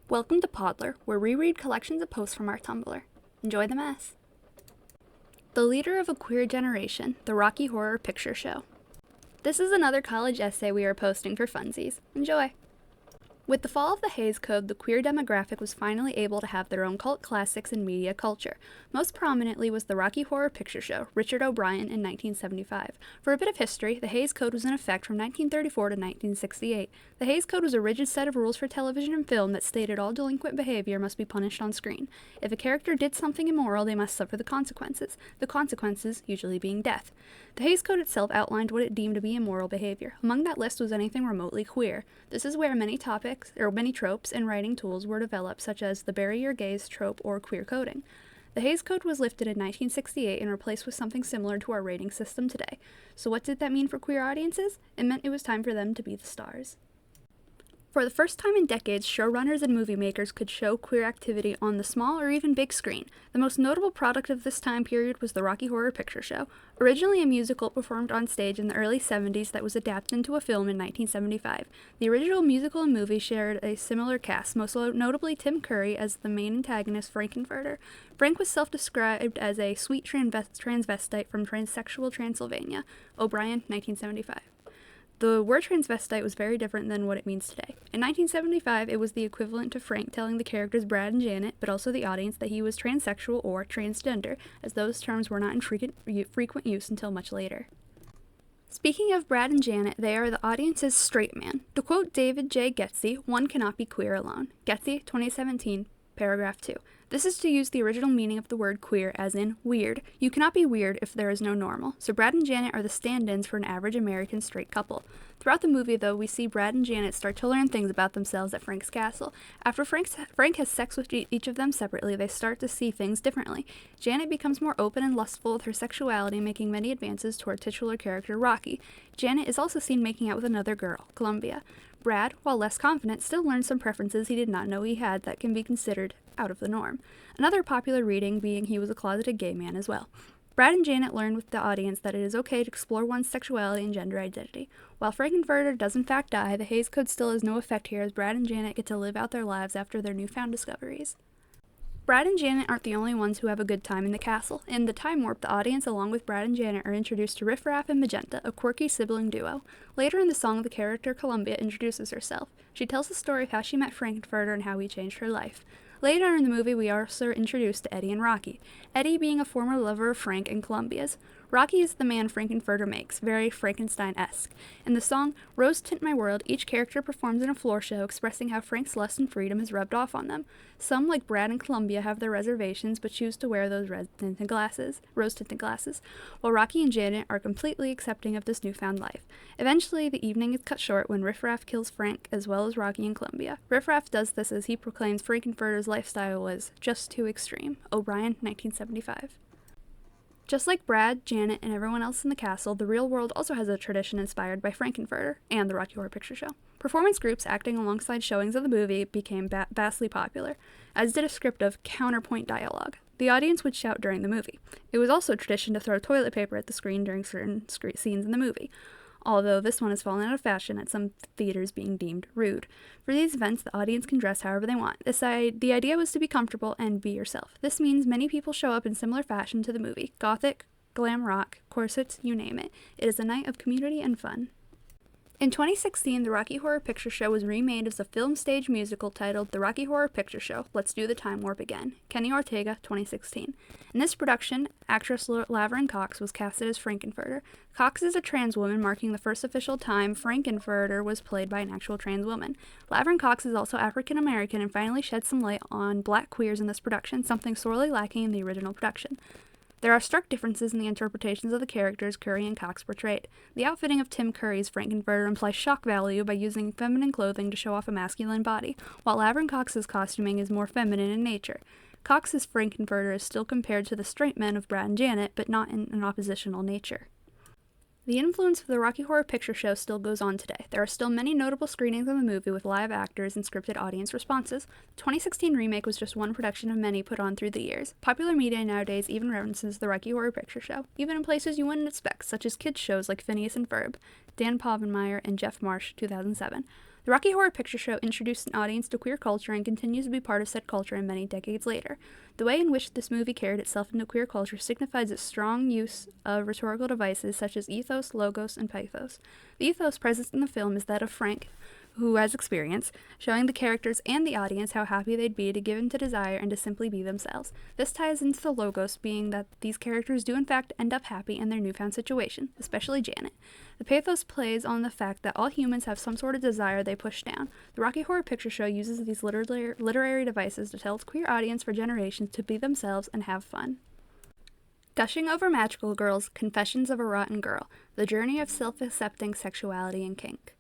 Welcome to Podlr, where we read collections of posts from our Tumblr. Enjoy the mess. The leader of a queer generation, the Rocky Horror Picture Show. This is another college essay we are posting for funsies. Enjoy! With the fall of the Hays Code, the queer demographic was finally able to have their own cult classics and media culture. Most prominently was the Rocky Horror Picture Show, Richard O'Brien, in 1975. For a bit of history, the Hays Code was in effect from 1934 to 1968. The Hays Code was a rigid set of rules for television and film that stated all delinquent behavior must be punished on screen. If a character did something immoral, they must suffer the consequences usually being death. The Hays Code itself outlined what it deemed to be immoral behavior. Among that list was anything remotely queer. This is where many tropes and writing tools were developed, such as the bury your gays trope or queer coding. The Hays Code was lifted in 1968 and replaced with something similar to our rating system today. So what did that mean for queer audiences? It meant it was time for them to be the stars. For the first time in decades, showrunners and movie makers could show queer activity on the small or even big screen. The most notable product of this time period was the Rocky Horror Picture Show, originally a musical performed on stage in the early 70s that was adapted into a film in 1975. The original musical and movie shared a similar cast, most notably Tim Curry as the main antagonist, Frankenfurter. Frank was self-described as a sweet transvestite from transsexual Transylvania. O'Brien, 1975. The word transvestite was very different than what it means today. In 1975, it was the equivalent to Frank telling the characters Brad and Janet, but also the audience, that he was transsexual or transgender, as those terms were not in frequent use until much later. Speaking of Brad and Janet, they are the audience's straight man. To quote David J. Getze, one cannot be queer alone. Getze, 2017, paragraph 2. This is to use the original meaning of the word queer, as in weird. You cannot be weird if there is no normal. So Brad and Janet are the stand-ins for an average American straight couple. Throughout the movie, though, we see Brad and Janet start to learn things about themselves at Frank's castle. After Frank has sex with each of them separately, they start to see things differently. Janet becomes more open and lustful with her sexuality, making many advances to our titular character, Rocky. Janet is also seen making out with another girl, Columbia. Brad, while less confident, still learns some preferences he did not know he had that can be considered out of the norm. Another popular reading being he was a closeted gay man as well. Brad and Janet learn with the audience that it is okay to explore one's sexuality and gender identity. While Frankenfurter does in fact die, the Hays Code still has no effect here, as Brad and Janet get to live out their lives after their newfound discoveries. Brad and Janet aren't the only ones who have a good time in the castle. In the Time Warp, the audience, along with Brad and Janet, are introduced to Riff Raff and Magenta, a quirky sibling duo. Later in the song, the character Columbia introduces herself. She tells the story of how she met Frankenfurter and how he changed her life. Later in the movie, we are also introduced to Eddie and Rocky, Eddie being a former lover of Frank and Columbia's. Rocky is the man Frankenfurter makes, very Frankenstein-esque. In the song Rose Tint My World, each character performs in a floor show expressing how Frank's lust and freedom has rubbed off on them. Some, like Brad and Columbia, have their reservations but choose to wear those rose-tinted glasses, while Rocky and Janet are completely accepting of this newfound life. Eventually, the evening is cut short when Riff Raff kills Frank, as well as Rocky and Columbia. Riff Raff does this as he proclaims Frankenfurter's lifestyle was just too extreme. O'Brien, 1975. Just like Brad, Janet, and everyone else in the castle, the real world also has a tradition inspired by Frankenfurter and the Rocky Horror Picture Show. Performance groups acting alongside showings of the movie became vastly popular, as did a script of counterpoint dialogue. The audience would shout during the movie. It was also a tradition to throw toilet paper at the screen during certain scenes in the movie, although this one has fallen out of fashion at some theaters being deemed rude. For these events, the audience can dress however they want. The idea was to be comfortable and be yourself. This means many people show up in similar fashion to the movie. Gothic, glam rock, corsets, you name it. It is a night of community and fun. In 2016, the Rocky Horror Picture Show was remade as a film stage musical titled The Rocky Horror Picture Show, Let's Do the Time Warp Again. Kenny Ortega, 2016. In this production, actress Laverne Cox was casted as Frankenfurter. Cox is a trans woman, marking the first official time Frankenfurter was played by an actual trans woman. Laverne Cox is also African American and finally shed some light on black queers in this production, something sorely lacking in the original production. There are stark differences in the interpretations of the characters Curry and Cox portrayed. The outfitting of Tim Curry's Frankenfurter implies shock value by using feminine clothing to show off a masculine body, while Laverne Cox's costuming is more feminine in nature. Cox's Frankenfurter is still compared to the straight men of Brad and Janet, but not in an oppositional nature. The influence of the Rocky Horror Picture Show still goes on today. There are still many notable screenings of the movie with live actors and scripted audience responses. The 2016 remake was just one production of many put on through the years. Popular media nowadays even references the Rocky Horror Picture Show, even in places you wouldn't expect, such as kids shows like Phineas and Ferb, Dan Povenmire and Jeff Marsh, 2007. The Rocky Horror Picture Show introduced an audience to queer culture and continues to be part of said culture in many decades later. The way in which this movie carried itself into queer culture signifies its strong use of rhetorical devices such as ethos, logos, and pathos. The ethos present in the film is that of Frank, who has experience, showing the characters and the audience how happy they'd be to give in to desire and to simply be themselves. This ties into the logos being that these characters do in fact end up happy in their newfound situation, especially Janet. The pathos plays on the fact that all humans have some sort of desire they push down. The Rocky Horror Picture Show uses these literary devices to tell its queer audience for generations to be themselves and have fun. Gushing Over Magical Girls, Confessions of a Rotten Girl, The Journey of Self-Accepting Sexuality and Kink.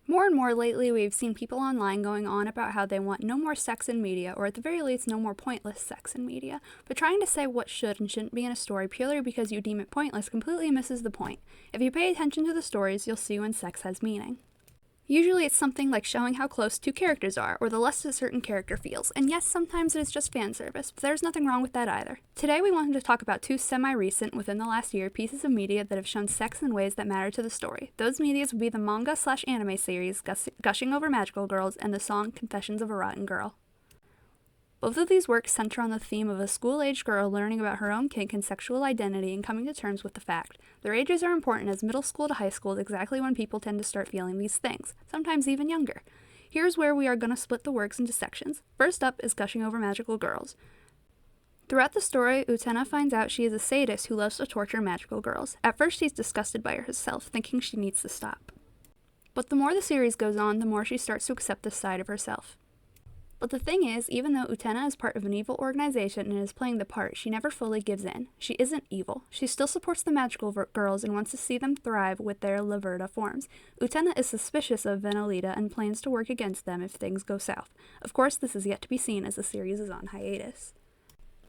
More and more lately, we've seen people online going on about how they want no more sex in media, or at the very least, no more pointless sex in media. But trying to say what should and shouldn't be in a story purely because you deem it pointless completely misses the point. If you pay attention to the stories, you'll see when sex has meaning. Usually it's something like showing how close two characters are, or the lust a certain character feels, and yes, sometimes it is just fan service, but there's nothing wrong with that either. Today we wanted to talk about two semi-recent, within the last year, pieces of media that have shown sex in ways that matter to the story. Those medias would be the manga/anime series Gushing Over Magical Girls and the song Confessions of a Rotten Girl. Both of these works center on the theme of a school-aged girl learning about her own kink and sexual identity and coming to terms with the fact. Their ages are important, as middle school to high school is exactly when people tend to start feeling these things, sometimes even younger. Here's where we are going to split the works into sections. First up is Gushing Over Magical Girls. Throughout the story, Utena finds out she is a sadist who loves to torture magical girls. At first she's disgusted by herself, thinking she needs to stop. But the more the series goes on, the more she starts to accept this side of herself. But the thing is, even though Utena is part of an evil organization and is playing the part, she never fully gives in. She isn't evil. She still supports the magical girls and wants to see them thrive with their Laverta forms. Utena is suspicious of Venalita and plans to work against them if things go south. Of course, this is yet to be seen as the series is on hiatus.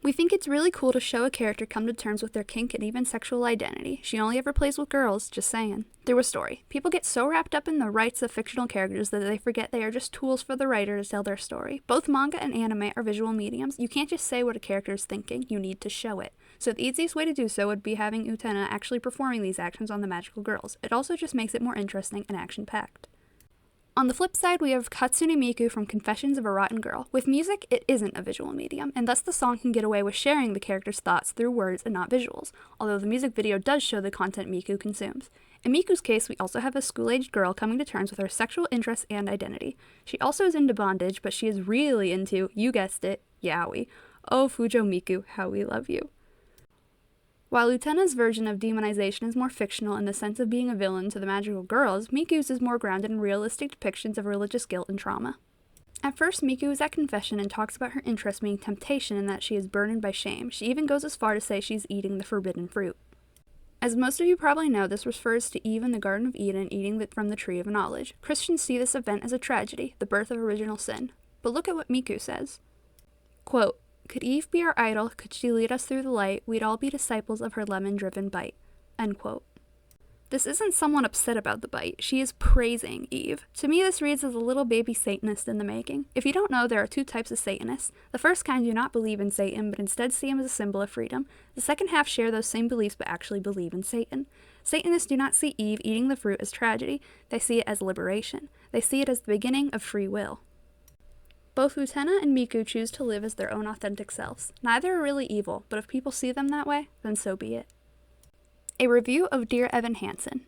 We think it's really cool to show a character come to terms with their kink and even sexual identity. She only ever plays with girls, just saying. Through a story. People get so wrapped up in the rights of fictional characters that they forget they are just tools for the writer to tell their story. Both manga and anime are visual mediums. You can't just say what a character is thinking, you need to show it. So the easiest way to do so would be having Utena actually performing these actions on the magical girls. It also just makes it more interesting and action-packed. On the flip side, we have Hatsune Miku from Confessions of a Rotten Girl. With music, it isn't a visual medium, and thus the song can get away with sharing the character's thoughts through words and not visuals, although the music video does show the content Miku consumes. In Miku's case, we also have a school-aged girl coming to terms with her sexual interests and identity. She also is into bondage, but she is really into, you guessed it, yaoi. Oh, Fujo Miku, how we love you. While Utena's version of demonization is more fictional in the sense of being a villain to the magical girls, Miku's is more grounded in realistic depictions of religious guilt and trauma. At first, Miku is at confession and talks about her interest being temptation and that she is burdened by shame. She even goes as far to say she's eating the forbidden fruit. As most of you probably know, this refers to Eve in the Garden of Eden eating from the Tree of Knowledge. Christians see this event as a tragedy, the birth of original sin. But look at what Miku says. Quote, "Could Eve be our idol? Could she lead us through the light? We'd all be disciples of her lemon-driven bite." End quote. This isn't someone upset about the bite. She is praising Eve. To me, this reads as a little baby Satanist in the making. If you don't know, there are two types of Satanists. The first kind do not believe in Satan, but instead see him as a symbol of freedom. The second half share those same beliefs, but actually believe in Satan. Satanists do not see Eve eating the fruit as tragedy. They see it as liberation. They see it as the beginning of free will. Both Utena and Miku choose to live as their own authentic selves. Neither are really evil, but if people see them that way, then so be it. A review of Dear Evan Hansen.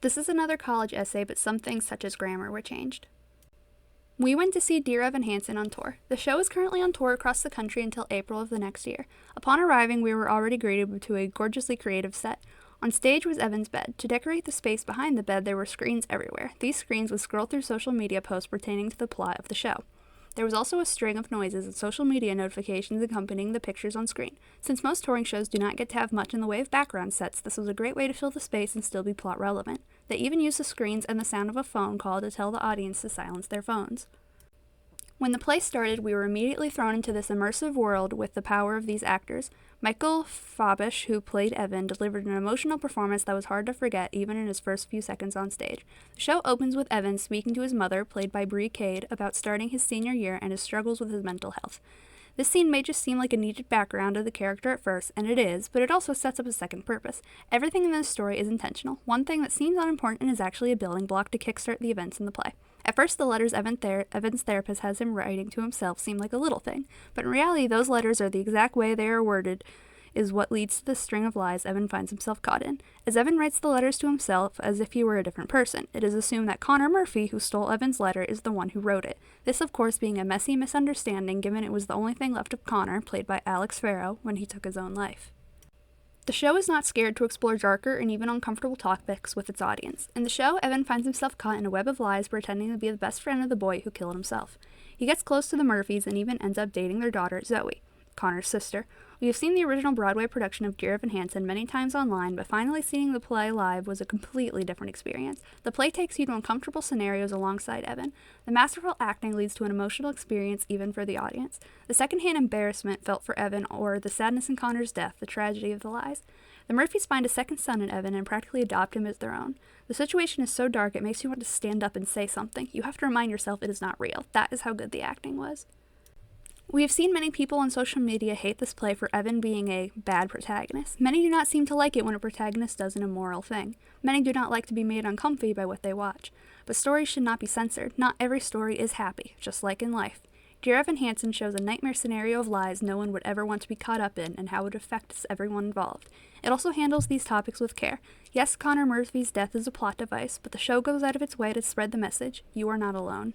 This is another college essay, but some things such as grammar were changed. We went to see Dear Evan Hansen on tour. The show is currently on tour across the country until April of the next year. Upon arriving, we were already greeted to a gorgeously creative set. On stage was Evan's bed. To decorate the space behind the bed, there were screens everywhere. These screens would scroll through social media posts pertaining to the plot of the show. There was also a string of noises and social media notifications accompanying the pictures on screen. Since most touring shows do not get to have much in the way of background sets, this was a great way to fill the space and still be plot relevant. They even used the screens and the sound of a phone call to tell the audience to silence their phones. When the play started, we were immediately thrown into this immersive world with the power of these actors. Michael Fabish, who played Evan, delivered an emotional performance that was hard to forget even in his first few seconds on stage. The show opens with Evan speaking to his mother, played by Brie Cade, about starting his senior year and his struggles with his mental health. This scene may just seem like a needed background of the character at first, and it is, but it also sets up a second purpose. Everything in this story is intentional. One thing that seems unimportant is actually a building block to kickstart the events in the play. At first, the letters Evan's therapist has him writing to himself seem like a little thing, but in reality, those letters are the exact way they are worded is what leads to the string of lies Evan finds himself caught in. As Evan writes the letters to himself as if he were a different person, it is assumed that Connor Murphy, who stole Evan's letter, is the one who wrote it. This, of course, being a messy misunderstanding given it was the only thing left of Connor, played by Alex Farrow, when he took his own life. The show is not scared to explore darker and even uncomfortable topics with its audience. In the show, Evan finds himself caught in a web of lies pretending to be the best friend of the boy who killed himself. He gets close to the Murphys and even ends up dating their daughter, Zoe, Connor's sister. We have seen the original Broadway production of Dear Evan Hansen many times online, but finally seeing the play live was a completely different experience. The play takes you to uncomfortable scenarios alongside Evan. The masterful acting leads to an emotional experience even for the audience. The secondhand embarrassment felt for Evan, or the sadness in Connor's death, the tragedy of the lies. The Murphys find a second son in Evan and practically adopt him as their own. The situation is so dark it makes you want to stand up and say something. You have to remind yourself it is not real. That is how good the acting was. We have seen many people on social media hate this play for Evan being a bad protagonist. Many do not seem to like it when a protagonist does an immoral thing. Many do not like to be made uncomfy by what they watch. But stories should not be censored. Not every story is happy, just like in life. Dear Evan Hansen shows a nightmare scenario of lies no one would ever want to be caught up in and how it affects everyone involved. It also handles these topics with care. Yes, Connor Murphy's death is a plot device, but the show goes out of its way to spread the message, you are not alone.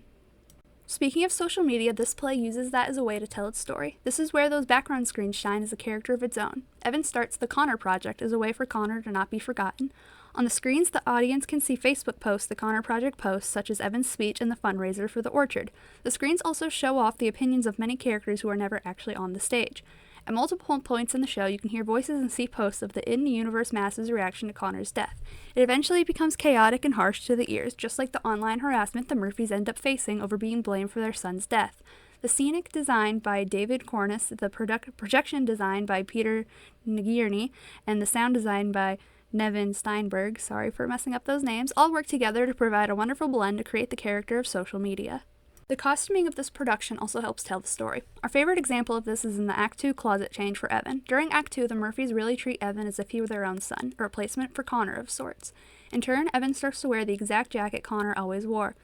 Speaking of social media, this play uses that as a way to tell its story. This is where those background screens shine as a character of its own. Evan starts the Connor Project as a way for Connor to not be forgotten. On the screens, the audience can see Facebook posts the Connor Project posts, such as Evan's speech and the fundraiser for the Orchard. The screens also show off the opinions of many characters who are never actually on the stage. At multiple points in the show, you can hear voices and see posts of the in-universe masses' reaction to Connor's death. It eventually becomes chaotic and harsh to the ears, just like the online harassment the Murphys end up facing over being blamed for their son's death. The scenic design by David Cornice, the projection design by Peter Nagirny, and the sound design by Nevin Steinberg, sorry for messing up those names, all work together to provide a wonderful blend to create the character of social media. The costuming of this production also helps tell the story. Our favorite example of this is in the Act 2 closet change for Evan. During Act 2, the Murphys really treat Evan as if he were their own son, a replacement for Connor of sorts. In turn, Evan starts to wear the exact jacket Connor always wore.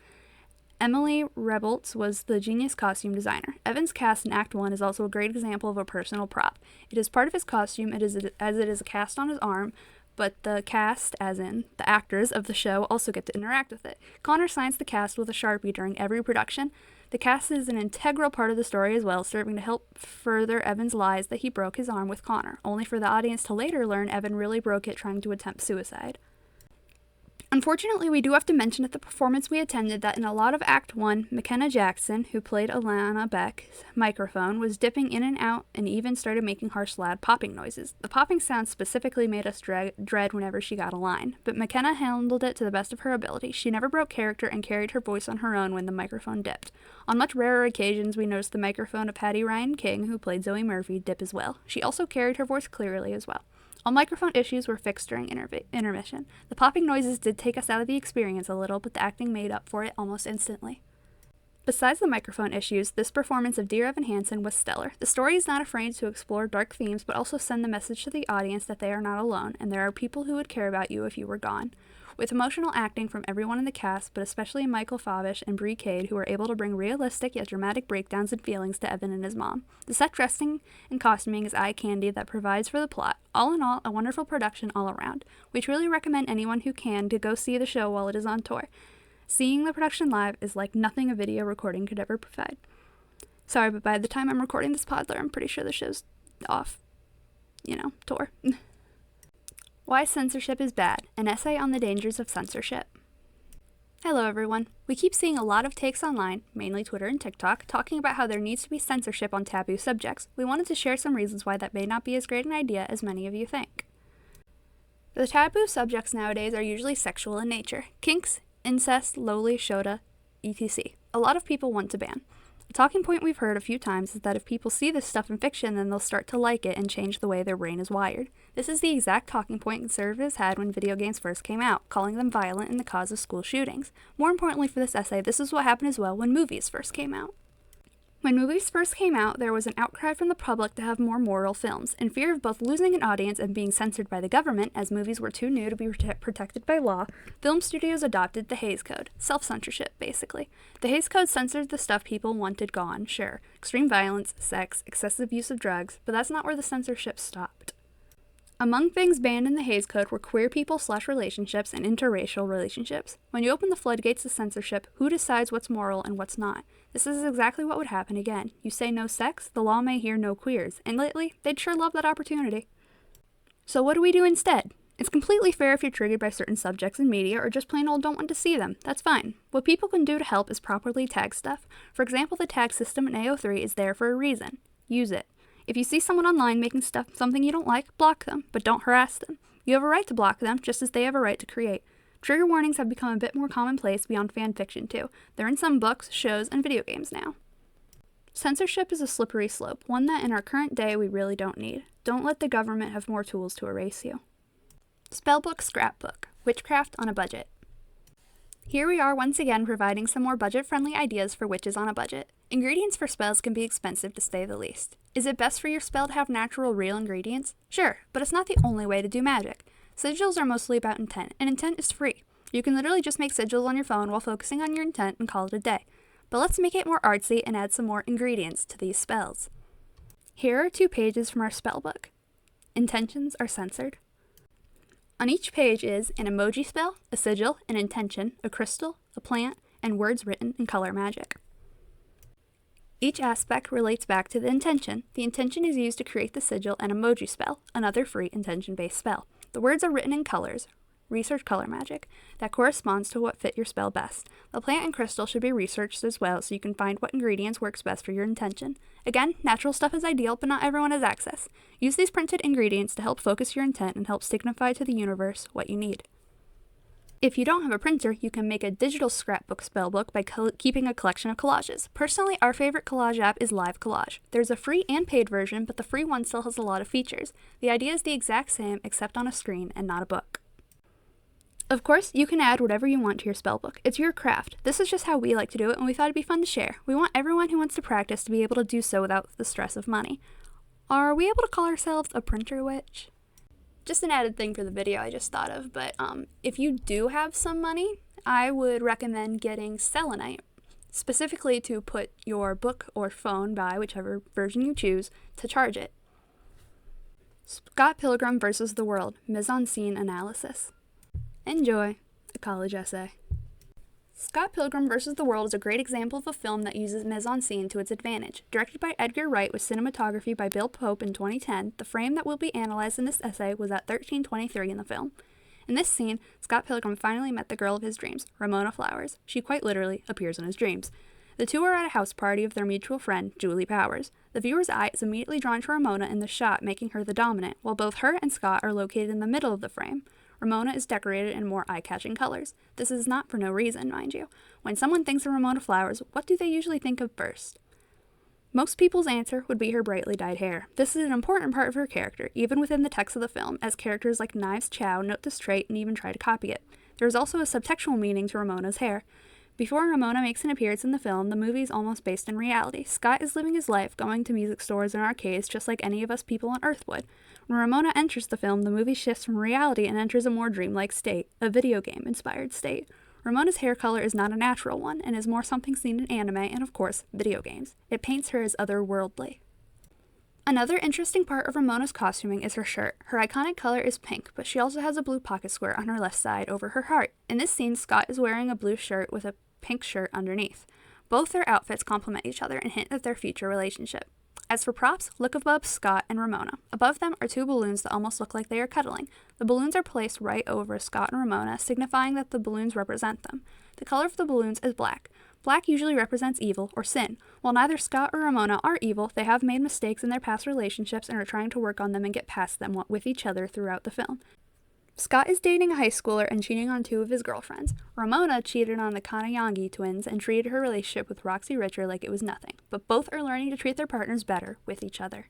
Emily Rebholz was the genius costume designer. Evan's cast in Act 1 is also a great example of a personal prop. It is part of his costume as it is a cast on his arm, but the cast, as in the actors of the show, also get to interact with it. Connor signs the cast with a Sharpie during every production. The cast is an integral part of the story as well, serving to help further Evan's lies that he broke his arm with Connor, only for the audience to later learn Evan really broke it trying to attempt suicide. Unfortunately, we do have to mention at the performance we attended that in a lot of Act 1, McKenna Jackson, who played Alana Beck's microphone, was dipping in and out and even started making harsh, loud popping noises. The popping sound specifically made us dread whenever she got a line, but McKenna handled it to the best of her ability. She never broke character and carried her voice on her own when the microphone dipped. On much rarer occasions, we noticed the microphone of Patty Ryan King, who played Zoe Murphy, dip as well. She also carried her voice clearly as well. All microphone issues were fixed during intermission. The popping noises did take us out of the experience a little, but the acting made up for it almost instantly. Besides the microphone issues, this performance of Dear Evan Hansen was stellar. The story is not afraid to explore dark themes, but also send the message to the audience that they are not alone, and there are people who would care about you if you were gone. With emotional acting from everyone in the cast, but especially Michael Favish and Brie Cade, who were able to bring realistic yet dramatic breakdowns and feelings to Evan and his mom. The set dressing and costuming is eye candy that provides for the plot. All in all, a wonderful production all around. We truly recommend anyone who can to go see the show while it is on tour. Seeing the production live is like nothing a video recording could ever provide. Sorry, but by the time I'm recording this Podlr, I'm pretty sure the show's off, tour. Why censorship is bad, an essay on the dangers of censorship. Hello everyone. We keep seeing a lot of takes online, mainly Twitter and TikTok, talking about how there needs to be censorship on taboo subjects. We wanted to share some reasons why that may not be as great an idea as many of you think. The taboo subjects nowadays are usually sexual in nature. Kinks, incest, loli, shota, etc. A lot of people want to ban. A talking point we've heard a few times is that if people see this stuff in fiction, then they'll start to like it and change the way their brain is wired. This is the exact talking point conservatives had when video games first came out, calling them violent and the cause of school shootings. More importantly for this essay, this is what happened as well when movies first came out. When movies first came out, there was an outcry from the public to have more moral films. In fear of both losing an audience and being censored by the government, as movies were too new to be protected by law, film studios adopted the Hays Code. Self-censorship, basically. The Hays Code censored the stuff people wanted gone, sure. Extreme violence, sex, excessive use of drugs, but that's not where the censorship stopped. Among things banned in the Hays Code were queer people/relationships and interracial relationships. When you open the floodgates to censorship, who decides what's moral and what's not? This is exactly what would happen again. You say no sex, the law may hear no queers, and lately, they'd sure love that opportunity. So what do we do instead? It's completely fair if you're triggered by certain subjects in media or just plain old don't want to see them. That's fine. What people can do to help is properly tag stuff. For example, the tag system in AO3 is there for a reason. Use it. If you see someone online making something you don't like, block them, but don't harass them. You have a right to block them, just as they have a right to create. Trigger warnings have become a bit more commonplace beyond fan fiction too. They're in some books, shows, and video games now. Censorship is a slippery slope, one that in our current day we really don't need. Don't let the government have more tools to erase you. Spellbook Scrapbook. Witchcraft on a Budget. Here we are once again providing some more budget-friendly ideas for witches on a budget. Ingredients for spells can be expensive to say the least. Is it best for your spell to have natural, real ingredients? Sure, but it's not the only way to do magic. Sigils are mostly about intent, and intent is free. You can literally just make sigils on your phone while focusing on your intent and call it a day. But let's make it more artsy and add some more ingredients to these spells. Here are 2 pages from our spellbook. Intentions are censored. On each page is an emoji spell, a sigil, an intention, a crystal, a plant, and words written in color magic. Each aspect relates back to the intention. The intention is used to create the sigil and emoji spell, another free intention-based spell. The words are written in colors, research color magic, that corresponds to what fit your spell best. The plant and crystal should be researched as well so you can find what ingredients works best for your intention. Again, natural stuff is ideal, but not everyone has access. Use these printed ingredients to help focus your intent and help signify to the universe what you need. If you don't have a printer, you can make a digital scrapbook spellbook by keeping a collection of collages. Personally, our favorite collage app is Live Collage. There's a free and paid version, but the free one still has a lot of features. The idea is the exact same, except on a screen and not a book. Of course, you can add whatever you want to your spellbook. It's your craft. This is just how we like to do it, and we thought it'd be fun to share. We want everyone who wants to practice to be able to do so without the stress of money. Are we able to call ourselves a printer witch? Just an added thing for the video I just thought of, but if you do have some money, I would recommend getting selenite, specifically to put your book or phone by, whichever version you choose, to charge it. Scott Pilgrim vs. the World, mise-en-scene analysis. Enjoy. A college essay. Scott Pilgrim vs. the World is a great example of a film that uses mise-en-scene to its advantage. Directed by Edgar Wright with cinematography by Bill Pope in 2010, the frame that will be analyzed in this essay was at 1323 in the film. In this scene, Scott Pilgrim finally met the girl of his dreams, Ramona Flowers. She quite literally appears in his dreams. The two are at a house party of their mutual friend, Julie Powers. The viewer's eye is immediately drawn to Ramona in the shot, making her the dominant, while both her and Scott are located in the middle of the frame. Ramona is decorated in more eye-catching colors. This is not for no reason, mind you. When someone thinks of Ramona Flowers, what do they usually think of first? Most people's answer would be her brightly dyed hair. This is an important part of her character, even within the text of the film, as characters like Knives Chow note this trait and even try to copy it. There is also a subtextual meaning to Ramona's hair. Before Ramona makes an appearance in the film, the movie is almost based in reality. Scott is living his life, going to music stores and arcades just like any of us people on Earth would. When Ramona enters the film, the movie shifts from reality and enters a more dreamlike state, a video game-inspired state. Ramona's hair color is not a natural one, and is more something seen in anime and, of course, video games. It paints her as otherworldly. Another interesting part of Ramona's costuming is her shirt. Her iconic color is pink, but she also has a blue pocket square on her left side over her heart. In this scene, Scott is wearing a blue shirt with a pink shirt underneath. Both their outfits complement each other and hint at their future relationship. As for props, look above Scott and Ramona. Above them are 2 balloons that almost look like they are cuddling. The balloons are placed right over Scott and Ramona, signifying that the balloons represent them. The color of the balloons is black. Black usually represents evil or sin. While neither Scott or Ramona are evil, they have made mistakes in their past relationships and are trying to work on them and get past them with each other throughout the film. Scott is dating a high schooler and cheating on 2 of his girlfriends. Ramona cheated on the Kanayangi twins and treated her relationship with Roxy Richer like it was nothing, but both are learning to treat their partners better with each other.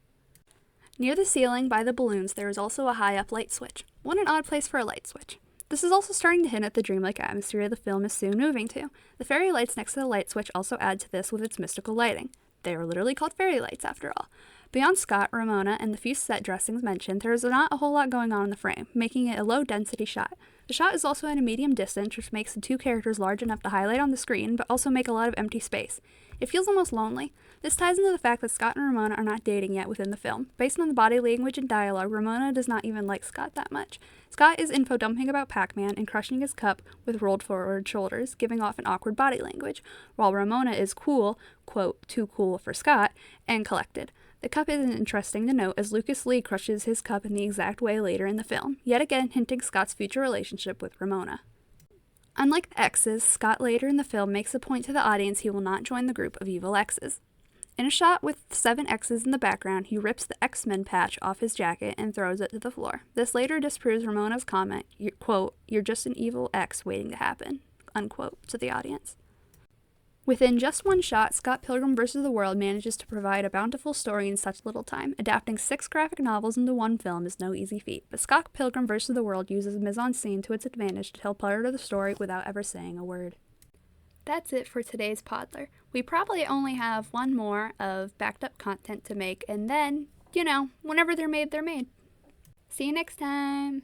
Near the ceiling by the balloons, there is also a high-up light switch. What an odd place for a light switch. This is also starting to hint at the dreamlike atmosphere the film is soon moving to. The fairy lights next to the light switch also add to this with its mystical lighting. They are literally called fairy lights after all. Beyond Scott, Ramona, and the few set dressings mentioned, there is not a whole lot going on in the frame, making it a low-density shot. The shot is also at a medium distance, which makes the two characters large enough to highlight on the screen, but also make a lot of empty space. It feels almost lonely. This ties into the fact that Scott and Ramona are not dating yet within the film. Based on the body language and dialogue, Ramona does not even like Scott that much. Scott is info-dumping about Pac-Man and crushing his cup with rolled forward shoulders, giving off an awkward body language, while Ramona is cool, quote, too cool for Scott, and collected. The cup is interesting to note as Lucas Lee crushes his cup in the exact way later in the film, yet again hinting Scott's future relationship with Ramona. Unlike the exes, Scott later in the film makes a point to the audience he will not join the group of evil exes. In a shot with 7 X's in the background, he rips the X-Men patch off his jacket and throws it to the floor. This later disproves Ramona's comment, quote, "You're just an evil X waiting to happen," unquote, to the audience. Within just one shot, Scott Pilgrim vs. the World manages to provide a bountiful story in such little time. Adapting 6 graphic novels into one film is no easy feat, but Scott Pilgrim vs. the World uses mise-en-scene to its advantage to tell part of the story without ever saying a word. That's it for today's Podlr. We probably only have one more of backed up content to make, and then, whenever they're made, they're made. See you next time!